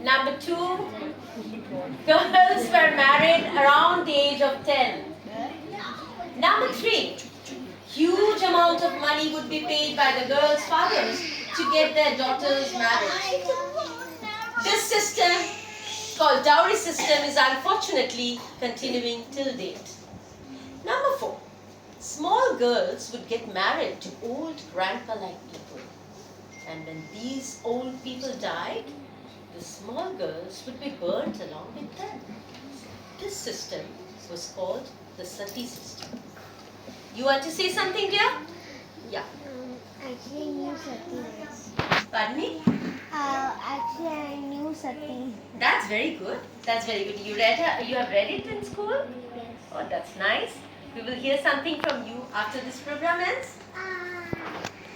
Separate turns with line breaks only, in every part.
Number 2, girls were married around the age of 10. Number 3, huge amount of money would be paid by the girls' fathers to get their daughters married. This system, called dowry system, is unfortunately continuing till date. Number 4, small girls would get married to old grandpa-like people. And when these old people died, the small girls would be burnt along with them. This system was called the sati system. You want to say something, dear? Yeah.
Actually, I knew sati.
Pardon me?
Actually, I knew sati.
That's very good. That's very good. You have read it in school?
Yes.
Oh, that's nice. We will hear something from you after this program ends.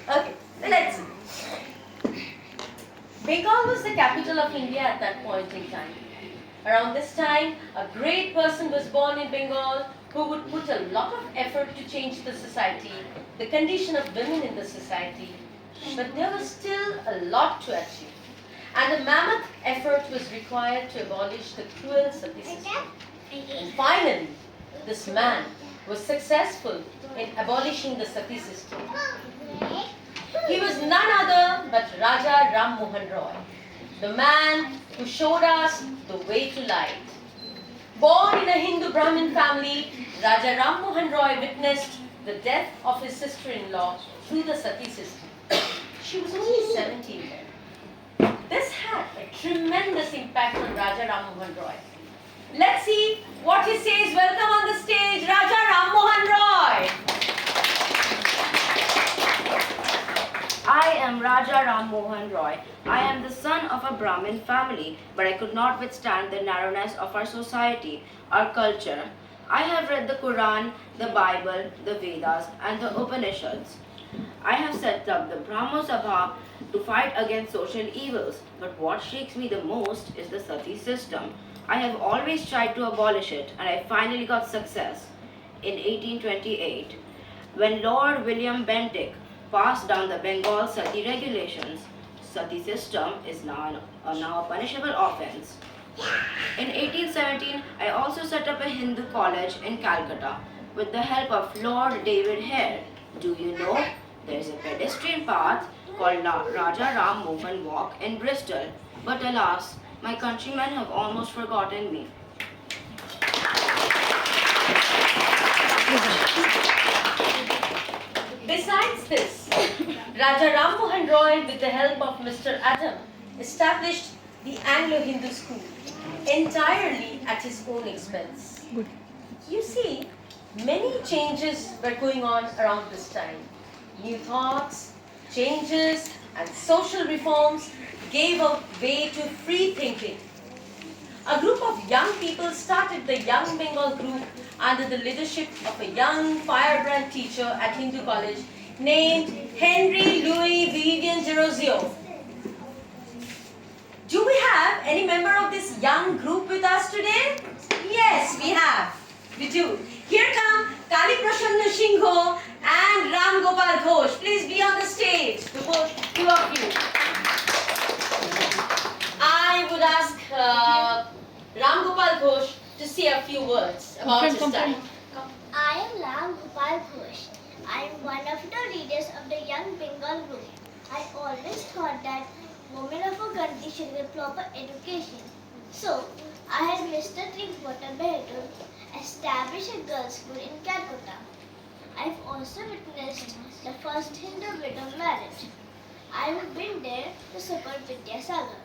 Okay, let's see. Bengal was the capital of India at that point in time. Around this time, a great person was born in Bengal who would put a lot of effort to change the society, the condition of women in the society. But there was still a lot to achieve. And a mammoth effort was required to abolish the cruel sati system. And finally, this man was successful in abolishing the sati system. He was none other but Raja Ram Mohan Roy, the man who showed us the way to light. Born in a Hindu Brahmin family, Raja Ram Mohan Roy witnessed the death of his sister-in-law through the sati system. She was only 17 then. This had a tremendous impact on Raja Ram Mohan Roy. Let's see what he says. Welcome on the stage, Raja Ram Mohan Roy.
I am Raja Ram Mohan Roy. I am the son of a Brahmin family, but I could not withstand the narrowness of our society, our culture. I have read the Quran, the Bible, the Vedas, and the Upanishads. I have set up the Brahmo Sabha to fight against social evils, but what shakes me the most is the sati system. I have always tried to abolish it, and I finally got success in 1828, when Lord William Bentinck passed down the Bengal sati regulations. Sati system is now a punishable offense. In 1817, I also set up a Hindu college in Calcutta with the help of Lord David Hare. Do you know there is a pedestrian path called Raja Ram Mohan Walk in Bristol? But alas, my countrymen have almost forgotten me.
Besides this, Raja Ram Mohan Roy, with the help of Mr. Adam, established the Anglo-Hindu school entirely at his own expense. You see, many changes were going on around this time. New thoughts, changes, and social reforms gave a way to free thinking. A group of young people started the Young Bengal group under the leadership of a young firebrand teacher at Hindu College named Henry Louis Vivian Gerosio. Do we have any member of this young group with us today? Yes, we have. We do. Here come Kali Prashanna Shingho and Ram Gopal Ghosh. Please be on the stage, the both two of you. I would ask Ram Gopal Ghosh to say a few words about his time.
I am Ram Gopal Ghosh. I am one of the leaders of the Young Bengal group. I always thought that women of a country should get proper education. So, I had Mr. Drinkwater Behtur establish a girls' school in Calcutta. I have also witnessed the first Hindu-widow marriage. I have been there to support Vidyasagar.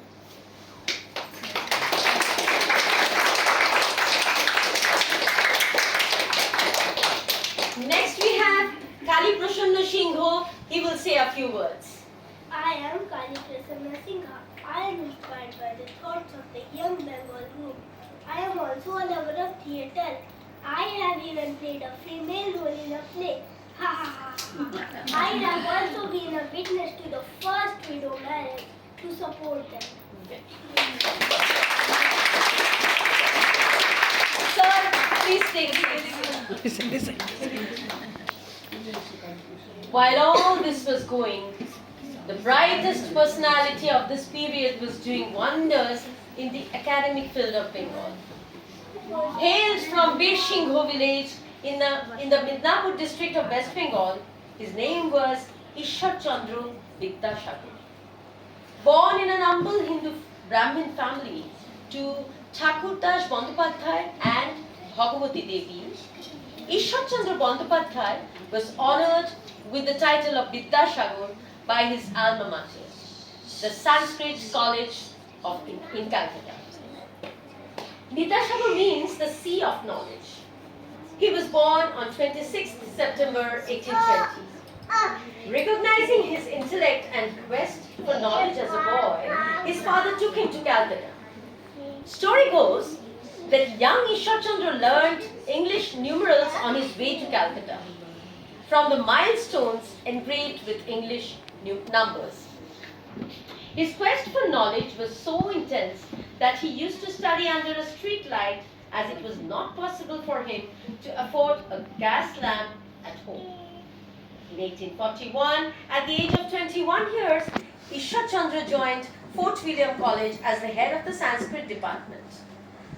Next we have Kali Prashanna Shingho. He will say a few words.
I am Kali Prasanna Singha. I am inspired by the thoughts of the Young Bengal group. I am also a lover of theatre. I have even played a female role in a play. Ha ha ha. I have also been a witness to the first widow marriage to support them.
Sir, please take a seat. While all this was going, The brightest personality of this period was doing wonders in the academic field of Bengal. Hailed from Birshingho village in the Midnapur district of West Bengal, his name was Ishwar Chandra Vidyasagar. Born in an humble Hindu Brahmin family to Thakurdas Bandyopadhyay and Bhagavati Devi, Ishwar Chandra Bandyopadhyay was honored with the title of Vidyasagar by his alma mater, the Sanskrit College in Calcutta. Vidyasagar means the sea of knowledge. He was born on 26th September 1820. Recognizing his intellect and quest for knowledge as a boy, his father took him to Calcutta. Story goes that young Ishwar Chandra learned English numerals on his way to Calcutta from the milestones engraved with English numbers. His quest for knowledge was so intense that he used to study under a street light as it was not possible for him to afford a gas lamp at home. In 1841, at the age of 21 years, Ishwar Chandra joined Fort William College as the head of the Sanskrit department.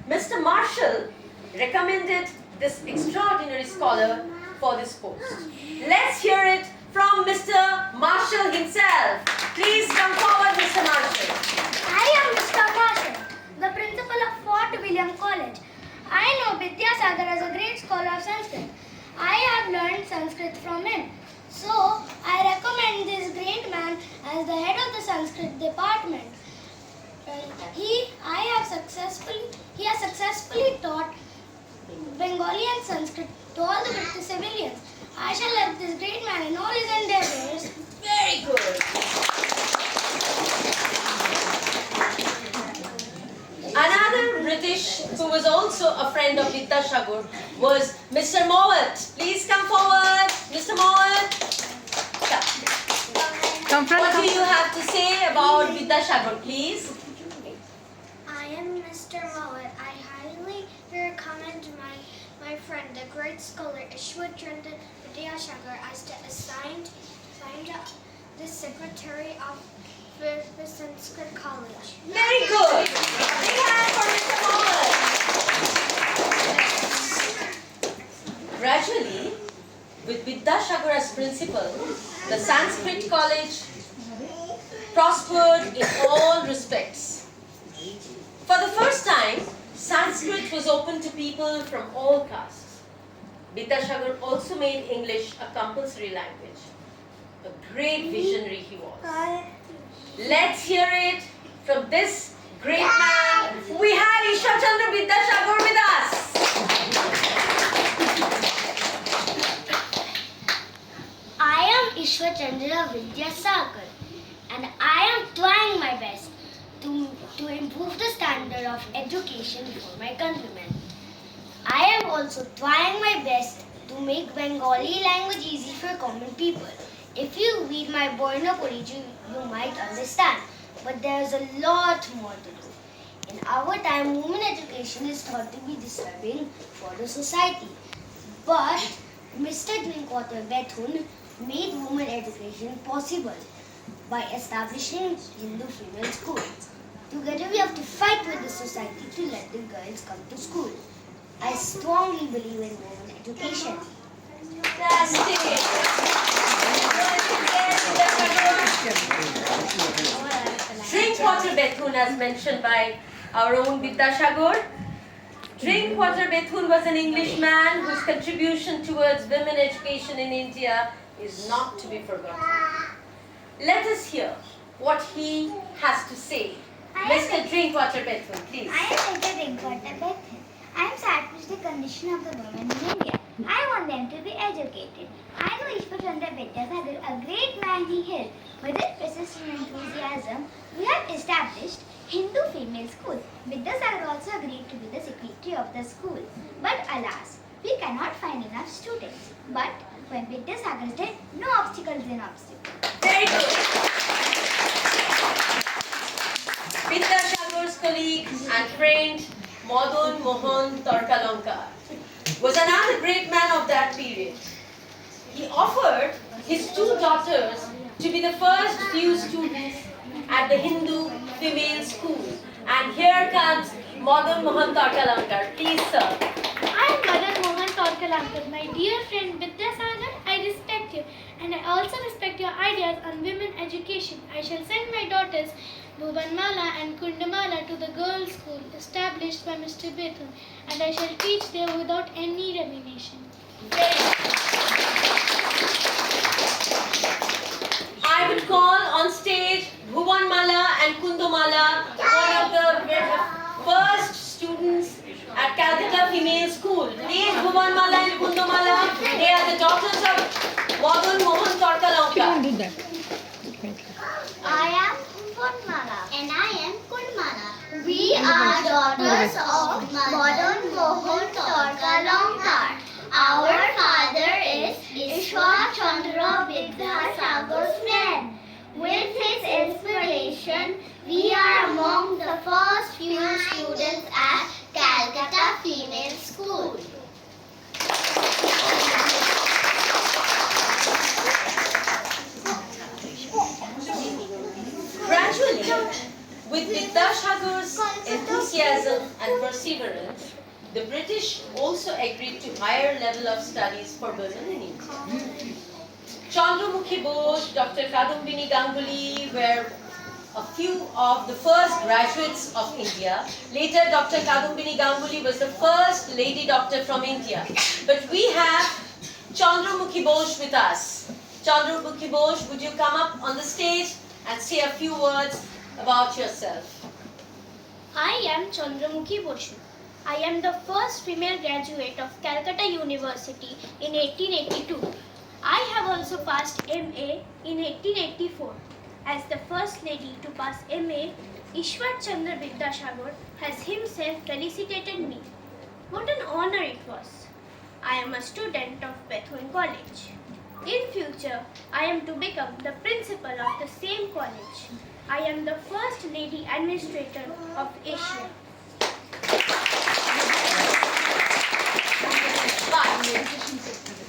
Mr. Marshall recommended this extraordinary scholar for this post. Let's hear it from Mr. Marshall himself. Please come forward, Mr. Marshall.
I am Mr. Marshall, the principal of Fort William College. I know Vidyasagar as a great scholar of Sanskrit. I have learned Sanskrit from him. So, I recommend this great man as the head of the Sanskrit department. He has successfully taught Bengali and Sanskrit to all the British civilians. I shall help this great man in all his endeavors.
Very good. Another British who was also a friend of Vidyasagar was Mr. Mowat. Please come forward, Mr. Mowat. What do you have to say about Vidyasagar, please?
I am Mr. Mowat. I highly recommend my friend, the great scholar Ishwar Chandra Vidyasagar, as the assigned the secretary of the Sanskrit College.
Very good. Big hand for Mr. Mowat. Gradually, with Vidyasagar as principal, the Sanskrit College prospered in all respects. For the first time, Sanskrit was open to people from all castes. Vidyasagar also made English a compulsory language. A great visionary he was. Let's hear it from this great man. We have Ishwar Chandra Vidyasagar with us.
I am Ishwar Chandra Vidyasagar, and I am trying my best to improve the standard of education for my countrymen. I am also trying my best to make Bengali language easy for common people. If you read my Borno Puriju, you might understand, but there is a lot more to do. In our time, women education is thought to be disturbing for the society. But Mr. Drinkwater Bethune made women education possible by establishing Hindu female school. Together we have to fight with the society to let the girls come to school. I strongly believe in women education.
Drinkwater Bethune, as mentioned by our own Vidyasagar. Drinkwater Bethune was an Englishman whose contribution towards women education in India is not to be forgotten. Let us hear what he has to say. Mr. Drinkwater Bethune, please.
I am Mr. Drinkwater Bethune. I am sad with the condition of the women in India. I want them to be educated. I know Ishwar Chandra Vidyasagar, a great man he is. With his persistent enthusiasm, we have established Hindu female school. Vidyasagar also agreed to be the secretary of the school. But alas, we cannot find enough students. But when Vidyasagar is dead, no obstacle is an obstacle.
Very good. Vidyasagar's colleague and friend Madan Mohan Tarkalankar was another great man of that period. He offered his two daughters to be the first few students at the Hindu female school. And here comes Madan Mohan Torkalankar. Please, sir.
I am Madan Mohan Torkalankar. My dear friend Vidyasagar, I respect you and I also respect your ideas on women education. I shall send my daughters Bhuvanmala and Kundamala to the girls' school established by Mr. Bethel and I shall teach there without any remuneration.
I would call on stage Bhuvanmala and Kundamala, one of the first students at Calcutta Female School. Please, Bhuvanmala and Kundamala, they are the daughters of Madan Mohan Torkalankar.
I am Kunmala. And I am Kunmala. We are daughters of Madan Mohan Torkalankar. Our father is Ishwar Chandra Vidyasagar's friend. With his inspiration, we are among the first few students at Calcutta Female School.
Gradually, with Vidyasagar's enthusiasm and perseverance, the British also agreed to higher level of studies for women in India. Chandramukhi Bose, Dr. Kadumbini Ganguly were a few of the first graduates of India. Later, Dr. Kadumbini Ganguly was the first lady doctor from India. But we have Chandramukhi Bose with us. Chandramukhi Bose, would you come up on the stage and say a few words about yourself?
I am Chandramukhi Boshu. I am the first female graduate of Calcutta University in 1882. I have also passed MA in 1884. As the first lady to pass MA, Ishwar Chandra Vidyasagar has himself felicitated me. What an honor it was. I am a student of Bethune College. In future, I am to become the principal of the same college. I am the first lady administrator of Asia.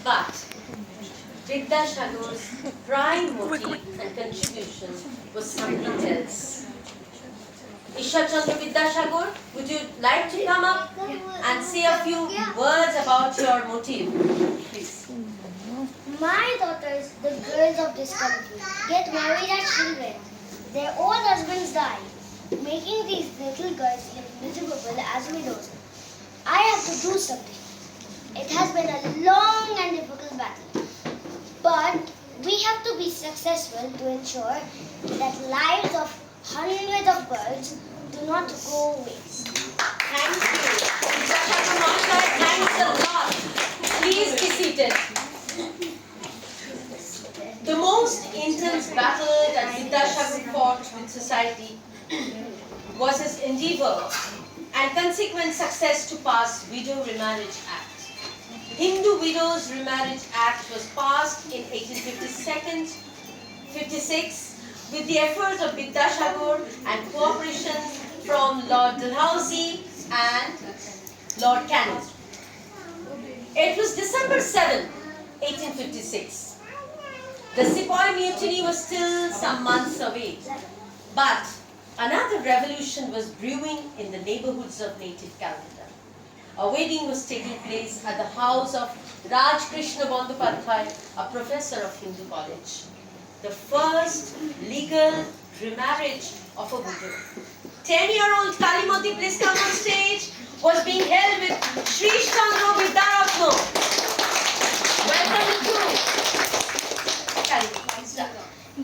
But Vidyasagar's prime motive and contribution was something else. Ishwar Chandra Vidyasagar, would you like to come up and say a few words about your motive? Please.
My daughters, the girls of this country, get married as children. Their old husbands die, making these little girls live miserable as widows. I have to do something. It has been a long and difficult battle. But we have to be successful to ensure that lives of hundreds of girls do not go waste.
Thank you. Vidyasagar Mashai, thanks a lot. Please be seated. The most intense battle that Vidyasagar fought with society was his endeavor and consequent success to pass Widow Remarriage Act. Hindu Widows Remarriage Act was passed in 1856 with the efforts of Vidyasagar and cooperation from Lord Dalhousie and Lord Canning. It was December 7, 1856. The Sepoy Mutiny was still some months away, but another revolution was brewing in the neighborhoods of native Calcutta. A wedding was taking place at the house of Raj Krishna Bandyopadhyay, a professor of Hindu college. The first legal remarriage of a widow. 10-year-old Kalimati, please come on stage, was being held with Sri Chandra Vidyaratno. Welcome to Kalimati. Start.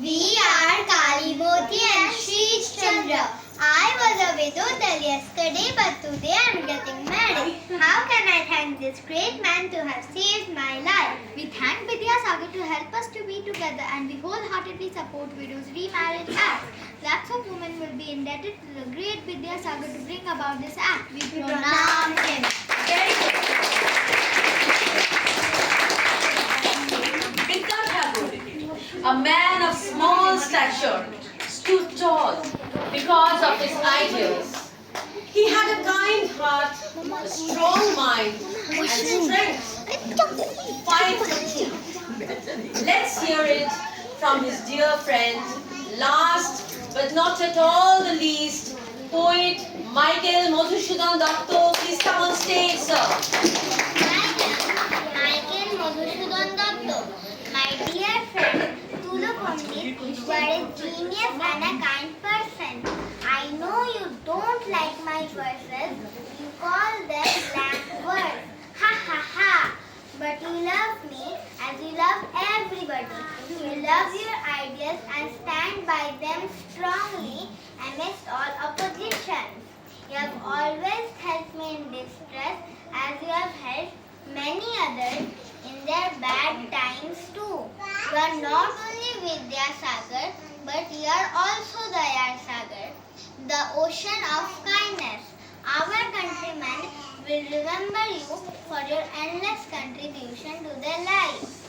We are Kalimoti and Sri Chandra. I was a widow till yesterday, but today I am getting married. How can I thank this great man to have saved my life?
We thank Vidyasagar to help us to be together and we wholeheartedly support Widows Remarriage Act. Lakhs of women will be indebted to the great Vidyasagar to bring about this act. We pronounce him.
Very good. Vidyasagar, a man of small stature, stood tall because of his ideals. He had a kind heart, a strong mind, and strength. Fight for truth. Let's hear it from his dear friend. Last but not at all the least, poet Michael Madhusudhan Datta. Please come on stage, sir.
Michael Madhusudhan Datta. My dear friend, Tulu Pandit, you are a genius and a kind person. I know you don't like my verses. You call them blank words. Ha ha ha. But you love me as you love everybody. You love your ideas and stand by them strongly amidst all oppositions. You have always helped me in distress as you have helped many others in their bad times too. You are not only Vidyasagar, but you are also Dayasagar, the ocean of kindness. Our countrymen will remember you for your endless contribution to their lives.